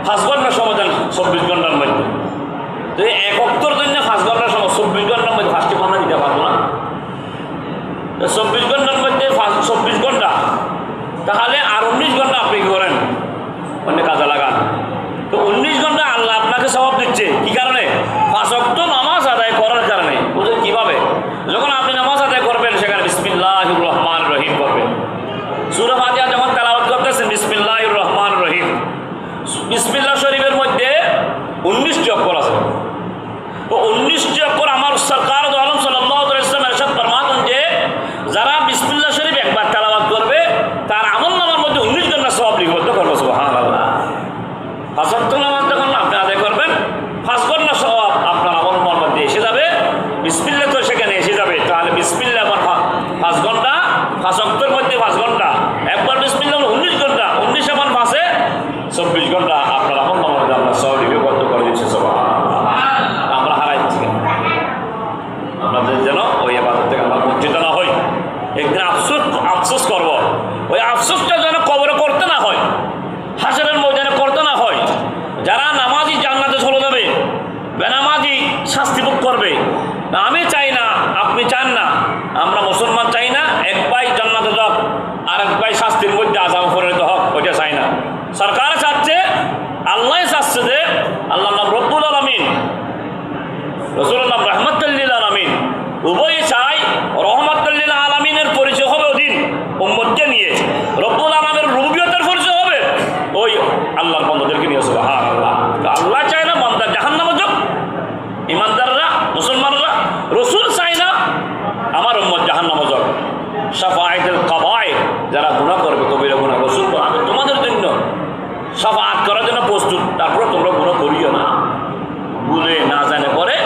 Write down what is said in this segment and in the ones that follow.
5 ঘন্টার সময় দেন 24 ঘন্টার মধ্যে। তো এক অক্টর জন্য 5 ঘন্টার সময় 24 ঘন্টার মধ্যে 5টি ঘন্টা দিতে পারবো না। 24 ঘন্টার মধ্যে 24 ঘন্টা, তাহলে আর 19 ঘন্টা আপনি কি করেন? অন্য কাজে লাগান। তো 19 ঘন্টা আল্লাহ আপনাকে সওয়াব দিচ্ছে কি কারণে? 5 ওয়াক্ত নামাজ আদায় করার কারণে। বুঝলেন কিভাবে? যখন আপনি নামাজ আদায় করবেন সেখানে বিসমিল্লাহির রহমানির রহিম করবেন। সূরা ফাতিহা যখন তেলাওয়াত করতেছেন বিসমিল্লাহির রহমানির রহিম, বিসমিল্লাহ শরীফের মধ্যে 19টি অক্ষর আছে। তো 19টি অক্ষর আমার সরকার দো আলম সাল্লাল্লাহু আলাইহি ওয়াসাল্লাম ইরশাদ ফরমাতেন যে যারা বিসমিল্লাহ শরীফ একবার তেলাওয়াত করবে তার আমলনামার মধ্যে 19 ঘন্টা সওয়াব লিপিবদ্ধ করবে। সুবহানাল্লাহ। 5 ওয়াক্ত নামাজ যখন আপনি আদায় করবেন 5 ঘন্টা সওয়াব আপনার আমলনামার মধ্যে এসে যাবে। বিসমিল্লাহ তো সেখানে এসে যাবে। তাহলে বিসমিল্লাহ 5 ঘন্টা, 5 ওয়াক্তের মধ্যে 5 ঘন্টা, একবার বিসমিল্লাহ 19 ঘন্টা, 19 এবং 5-এ 24 ঘন্টা আপনার আমলনামার মধ্যে আল্লাহ সওয়াব লিপিবদ্ধ করে দিচ্ছে। সুবহানাল্লাহ। আমরা হারাই দিচ্ছি, আমাদের যেন ওই ইবাদত থেকে আমরা বঞ্চিত না হই। একদিন আফসোস করব, ওই আফসোসটা যেন কবরে করতে না হয়, হাসরের ময়দানে করতে না হয়। যারা নামাজি জান্নাতে চলে যাবে, বেনামাজি শাস্তি ভোগ করবে। আমি চাই না, আপনি চান না, আমরা মুসলমান চাই না এক ভাই জান্নাতে যাক আর এক ভাই শাস্তির মধ্যে আযাব পরিণত হোক, ওইটা চাই না। সরকার চাচ্ছে, আল্লাহ চাচ্ছে যে আল্লাহর নাম রব্বুল আলামিন, রাসূলের নাম রাহমাতুল লিল আলামিন, উভয় চাই রহমাতুল লিল আলামিনের পরিচয় হবে ওদিন উম্মতকে নিয়ে, রব্বুল আলামিনের রুবুবিয়তের পরিচয় হবে ওই আল্লাহর বান্দাদেরকে নিয়ে। সুবহানাল্লাহ। আল্লাহ চায় না বান্দা জাহান্নামে যাক, ইমানদাররা মুসলমানরা। রাসূল চায় না আমার উম্মত জাহান্নামে যাক। শাফাআতুল কাবায়ে, যারা গুনাহ করবে কবিরা গুনাহ, রাসূল আমি তোমাদের জন্য শাফাআত করার জন্য প্রস্তুত, তারপর তোমরা গুনাহ করিও না। ভুলে না জানে পরে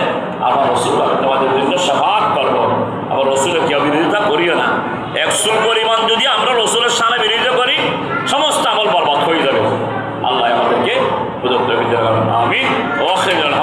আমার রাসূল আমি তোমাদের জন্য শাফাআত করব। আবার রাসূলের কি বিরোধিতা করিও না। 100 পরিমাণ যদি আমরা রাসূলের শানে বিরোধিতা করি সমস্ত আমল বরবাদ হয়ে যাবে। আল্লাহ আমাদেরকে প্রদত্ত বিদ্যা আমিন। ওয়া আখিরুল